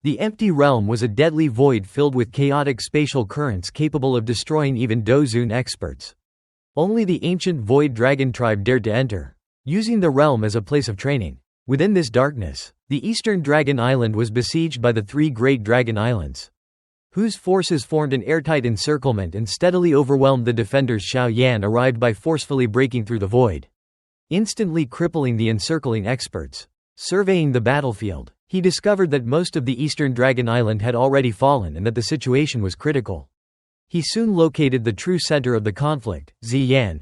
The empty realm was a deadly void filled with chaotic spatial currents capable of destroying even Dozun experts. Only the ancient void dragon tribe dared to enter, using the realm as a place of training. Within this darkness, the eastern dragon island was besieged by the three great dragon islands, whose forces formed an airtight encirclement and steadily overwhelmed the defenders. Shiaoyan arrived by forcefully breaking through the void, instantly crippling the encircling experts. Surveying the battlefield, he discovered that most of the eastern dragon island had already fallen and that the situation was critical. He soon located the true center of the conflict, Xian,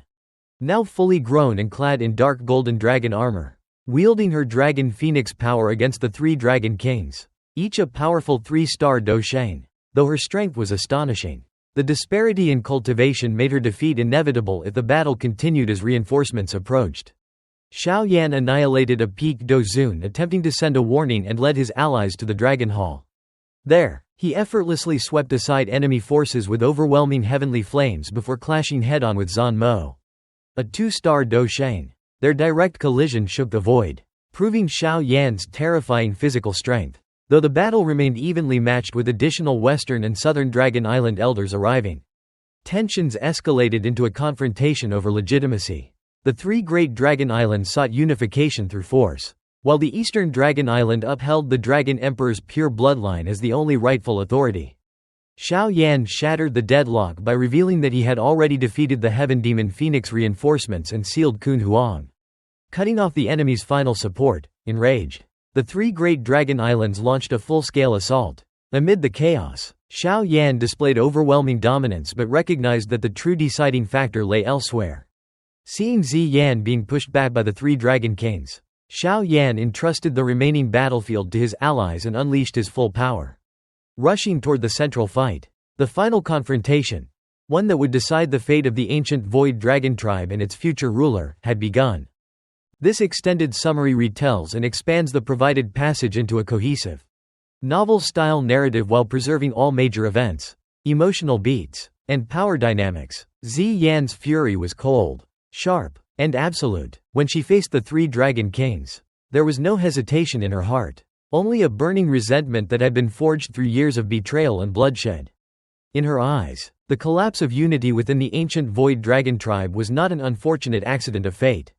now fully grown and clad in dark golden dragon armor, wielding her dragon phoenix power against the three dragon kings, each a powerful 3-star Doshane. Though her strength was astonishing, the disparity in cultivation made her defeat inevitable if the battle continued as reinforcements approached. Shiaoyan annihilated a peak Dozun attempting to send a warning and led his allies to the Dragon Hall. There, he effortlessly swept aside enemy forces with overwhelming heavenly flames before clashing head-on with Zan Mo, a 2-star Doshane. Their direct collision shook the void, proving Shiaoyan's terrifying physical strength. Though the battle remained evenly matched with additional western and southern Dragon Island elders arriving, tensions escalated into a confrontation over legitimacy. The three great Dragon Islands sought unification through force, while the eastern Dragon Island upheld the Dragon Emperor's pure bloodline as the only rightful authority. Shiaoyan shattered the deadlock by revealing that he had already defeated the Heaven Demon Phoenix reinforcements and sealed Kun Huang, cutting off the enemy's final support. Enraged, the three great Dragon Islands launched a full-scale assault. Amid the chaos, Shiaoyan displayed overwhelming dominance but recognized that the true deciding factor lay elsewhere. Seeing Xian being pushed back by the three Dragon Kings, Shiaoyan entrusted the remaining battlefield to his allies and unleashed his full power. Rushing toward the central fight, the final confrontation, one that would decide the fate of the ancient Void Dragon tribe and its future ruler, had begun. This extended summary retells and expands the provided passage into a cohesive, novel-style narrative while preserving all major events, emotional beats, and power dynamics. Xian's fury was cold, sharp, and absolute. When she faced the three Dragon Kings, there was no hesitation in her heart, only a burning resentment that had been forged through years of betrayal and bloodshed. In her eyes, the collapse of unity within the ancient Void Dragon tribe was not an unfortunate accident of fate,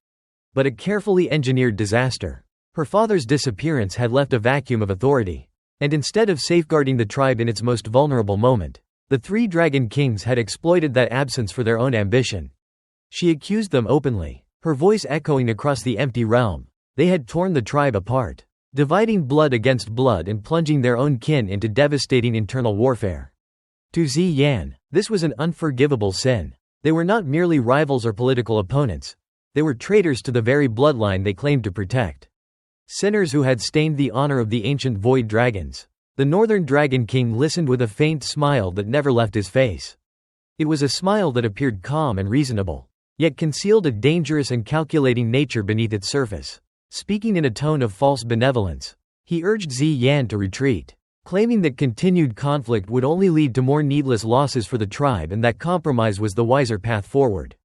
but a carefully engineered disaster. Her father's disappearance had left a vacuum of authority, and instead of safeguarding the tribe in its most vulnerable moment, the three Dragon Kings had exploited that absence for their own ambition. She accused them openly, her voice echoing across the empty realm. They had torn the tribe apart, dividing blood against blood and plunging their own kin into devastating internal warfare. To Xian, this was an unforgivable sin. They were not merely rivals or political opponents. They were traitors to the very bloodline they claimed to protect. Sinners who had stained the honor of the ancient Void Dragons. The Northern Dragon King listened with a faint smile that never left his face. It was a smile that appeared calm and reasonable, yet concealed a dangerous and calculating nature beneath its surface. Speaking in a tone of false benevolence, he urged Xian to retreat, claiming that continued conflict would only lead to more needless losses for the tribe and that compromise was the wiser path forward.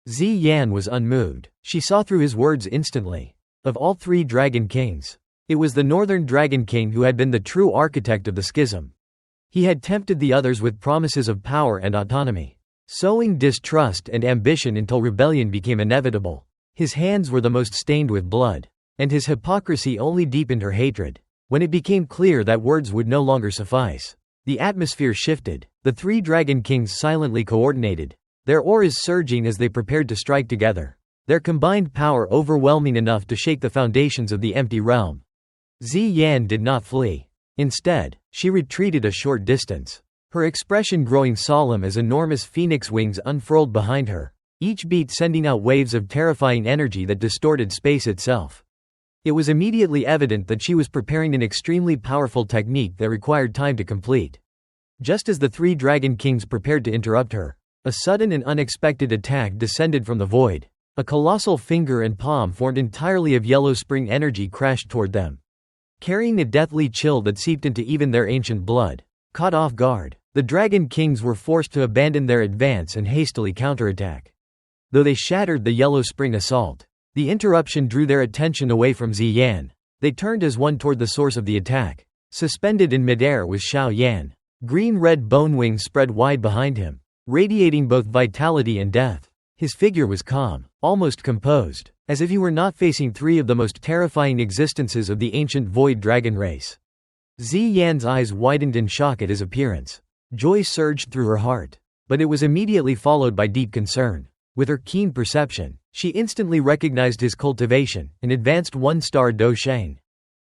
Xian was unmoved. She saw through his words instantly. Of all three Dragon Kings, it was the Northern Dragon King who had been the true architect of the schism. He had tempted the others with promises of power and autonomy, sowing distrust and ambition until rebellion became inevitable. His hands were the most stained with blood, and his hypocrisy only deepened her hatred. When it became clear that words would no longer suffice, the atmosphere shifted. The three Dragon Kings silently coordinated, their auras surging as they prepared to strike together, their combined power overwhelming enough to shake the foundations of the empty realm. Xian did not flee. Instead, she retreated a short distance, her expression growing solemn as enormous phoenix wings unfurled behind her, each beat sending out waves of terrifying energy that distorted space itself. It was immediately evident that she was preparing an extremely powerful technique that required time to complete. Just as the three Dragon Kings prepared to interrupt her, a sudden and unexpected attack descended from the void. A colossal finger and palm formed entirely of yellow spring energy crashed toward them, carrying a deathly chill that seeped into even their ancient blood. Caught off guard, the Dragon Kings were forced to abandon their advance and hastily counterattack. Though they shattered the yellow spring assault, the interruption drew their attention away from Xian. They turned as one toward the source of the attack, Suspended in midair was Xiaoyan. Green-red bone wings spread wide behind him, radiating both vitality and death. His figure was calm, almost composed, as if he were not facing three of the most terrifying existences of the ancient void dragon race. Ziyan's eyes widened in shock at his appearance. Joy surged through her heart, but it was immediately followed by deep concern. With her keen perception, she instantly recognized his cultivation, an advanced 1-star Do Shang.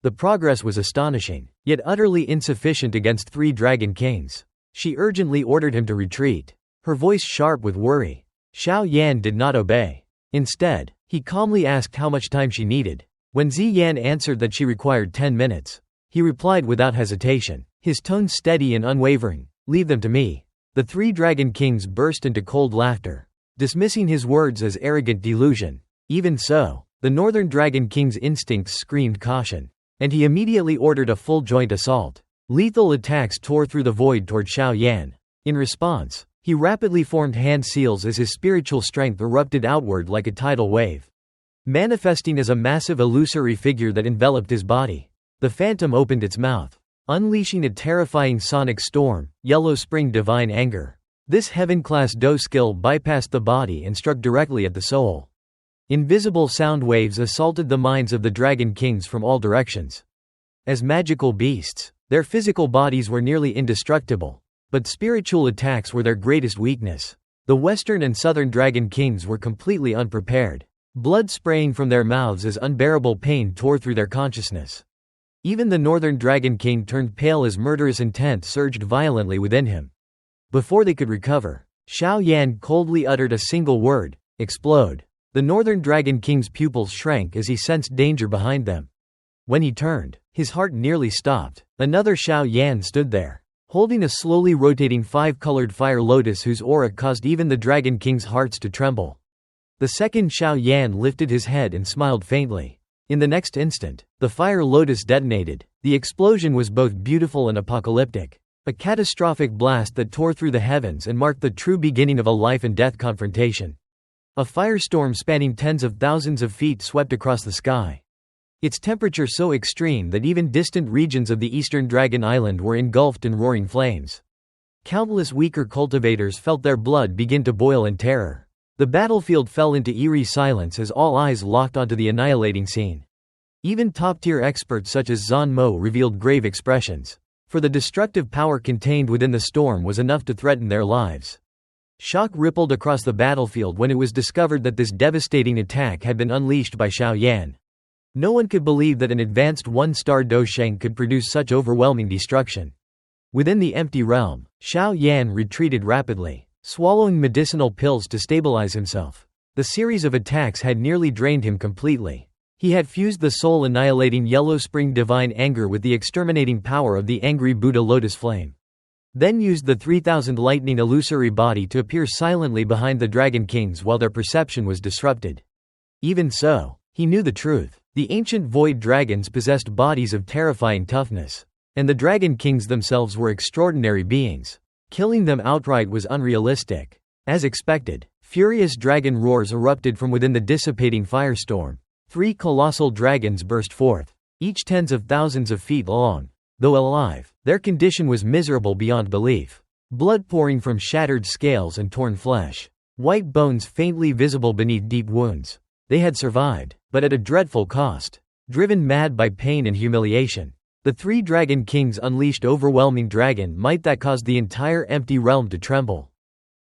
The progress was astonishing, yet utterly insufficient against 3 dragon kings. She urgently ordered him to retreat, her voice sharp with worry. Xiaoyan did not obey. Instead, he calmly asked how much time she needed. When Ziyan answered that she required 10 minutes, he replied without hesitation, his tone steady and unwavering, "Leave them to me." The 3 dragon kings burst into cold laughter, dismissing his words as arrogant delusion. Even so, the northern dragon king's instincts screamed caution, and he immediately ordered a full joint assault. Lethal attacks tore through the void toward Xiaoyan. In response, he rapidly formed hand seals as his spiritual strength erupted outward like a tidal wave. Manifesting as a massive illusory figure that enveloped his body, the phantom opened its mouth, unleashing a terrifying sonic storm, Yellow Spring Divine Anger. This heaven-class Do skill bypassed the body and struck directly at the soul. Invisible sound waves assaulted the minds of the dragon kings from all directions. As magical beasts, their physical bodies were nearly indestructible, but spiritual attacks were their greatest weakness. The western and southern dragon kings were completely unprepared. Blood spraying from their mouths as unbearable pain tore through their consciousness. Even the northern dragon king turned pale as murderous intent surged violently within him. Before they could recover, Xiaoyan coldly uttered a single word: explode. The northern dragon king's pupils shrank as he sensed danger behind them. When he turned, his heart nearly stopped. Another Xiaoyan stood there, holding a slowly rotating 5-colored fire lotus whose aura caused even the dragon king's hearts to tremble. The second Xiaoyan lifted his head and smiled faintly. In the next instant, the fire lotus detonated. The explosion was both beautiful and apocalyptic. A catastrophic blast that tore through the heavens and marked the true beginning of a life-and-death confrontation. A firestorm spanning tens of thousands of feet swept across the sky. Its temperature so extreme that even distant regions of the eastern dragon island were engulfed in roaring flames. Countless weaker cultivators felt their blood begin to boil in terror. The battlefield fell into eerie silence as all eyes locked onto the annihilating scene. Even top-tier experts such as Zhan Mo revealed grave expressions, for the destructive power contained within the storm was enough to threaten their lives. Shock rippled across the battlefield when it was discovered that this devastating attack had been unleashed by Xiaoyan. No one could believe that an advanced 1-star Do Shang could produce such overwhelming destruction. Within the empty realm, Xiaoyan retreated rapidly, swallowing medicinal pills to stabilize himself. The series of attacks had nearly drained him completely. He had fused the soul-annihilating Yellow Spring Divine Anger with the exterminating power of the angry Buddha Lotus Flame. Then used the 3000 lightning illusory body to appear silently behind the dragon kings while their perception was disrupted. Even so, he knew the truth. The ancient void dragons possessed bodies of terrifying toughness, and the dragon kings themselves were extraordinary beings. Killing them outright was unrealistic. As expected, furious dragon roars erupted from within the dissipating firestorm. 3 colossal dragons burst forth, each tens of thousands of feet long. Though alive, their condition was miserable beyond belief. Blood pouring from shattered scales and torn flesh. White bones faintly visible beneath deep wounds. They had survived, but at a dreadful cost. Driven mad by pain and humiliation, the 3 dragon kings unleashed overwhelming dragon might that caused the entire empty realm to tremble.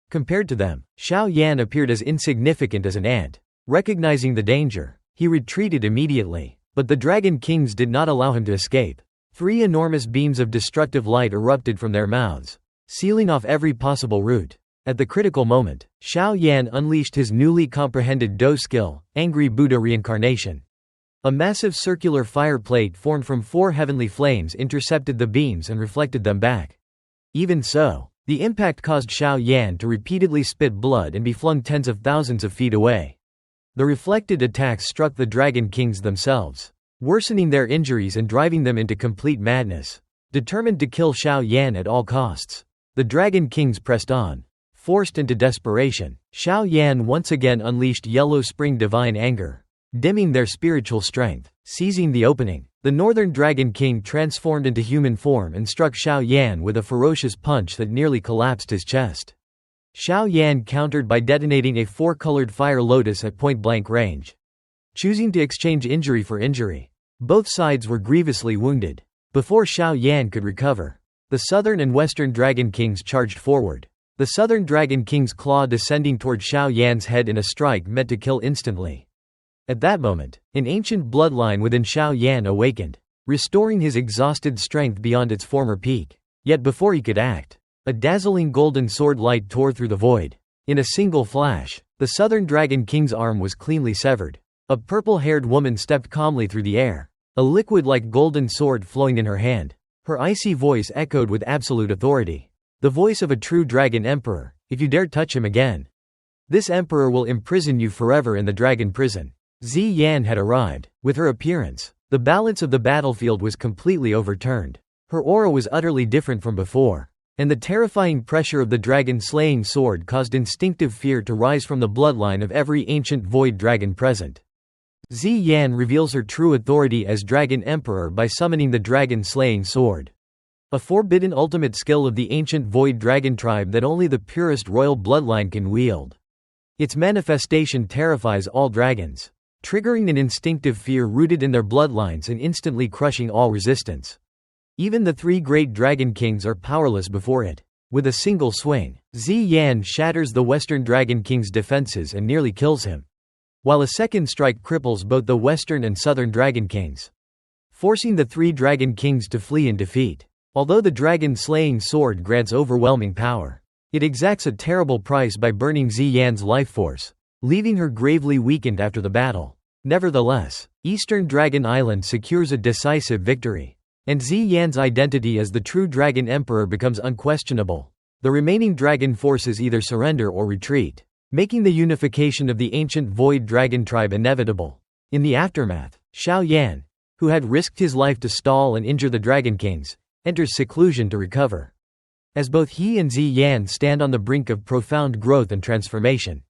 Compared to them, Xiaoyan appeared as insignificant as an ant. Recognizing the danger, he retreated immediately, but the dragon kings did not allow him to escape. 3 enormous beams of destructive light erupted from their mouths, sealing off every possible route. At the critical moment, Xiaoyan unleashed his newly comprehended Do skill, Angry Buddha Reincarnation. A massive circular fire plate formed from 4 heavenly flames intercepted the beams and reflected them back. Even so, the impact caused Xiaoyan to repeatedly spit blood and be flung tens of thousands of feet away. The reflected attacks struck the dragon kings themselves, worsening their injuries and driving them into complete madness. Determined to kill Xiaoyan at all costs, the dragon kings pressed on. Forced into desperation, Xiaoyan once again unleashed Yellow Spring Divine Anger, dimming their spiritual strength. Seizing the opening, The Northern Dragon King transformed into human form and struck Shiaoyan with a ferocious punch that nearly collapsed his chest. Shiaoyan countered by detonating a four-colored fire lotus at point-blank range, choosing to exchange injury for injury. Both sides were grievously wounded. Before Shiaoyan could recover, the Southern and Western Dragon Kings charged forward. The Southern Dragon King's claw descending toward Shiaoyan's head in a strike meant to kill instantly. At that moment, an ancient bloodline within Shiaoyan awakened, restoring his exhausted strength beyond its former peak. Yet before he could act, a dazzling golden sword light tore through the void. In a single flash, the Southern Dragon King's arm was cleanly severed. A purple-haired woman stepped calmly through the air, a liquid-like golden sword flowing in her hand. Her icy voice echoed with absolute authority. The voice of a true dragon emperor. If you dare touch him again, this emperor will imprison you forever in the dragon prison. Xian had arrived. With her appearance, the balance of the battlefield was completely overturned. Her aura was utterly different from before, and the terrifying pressure of the dragon-slaying sword caused instinctive fear to rise from the bloodline of every ancient void dragon present. Xian reveals her true authority as Dragon Emperor by summoning the dragon-slaying sword, a forbidden ultimate skill of the ancient void dragon tribe that only the purest royal bloodline can wield. Its manifestation terrifies all dragons, triggering an instinctive fear rooted in their bloodlines and instantly crushing all resistance. Even the three great dragon kings are powerless before it. With a single swing, Xian shatters the Western Dragon King's defenses and nearly kills him, while a second strike cripples both the Western and Southern Dragon Kings, forcing the three Dragon Kings to flee in defeat. Although the dragon-slaying sword grants overwhelming power, it exacts a terrible price by burning Xian's life force, leaving her gravely weakened after the battle. Nevertheless, Eastern Dragon Island secures a decisive victory, and Xian's identity as the true Dragon Emperor becomes unquestionable. The remaining dragon forces either surrender or retreat, making the unification of the ancient void dragon tribe inevitable. In the aftermath, Shiaoyan, who had risked his life to stall and injure the Dragon Kings, enters seclusion to recover. As both he and Xian stand on the brink of profound growth and transformation,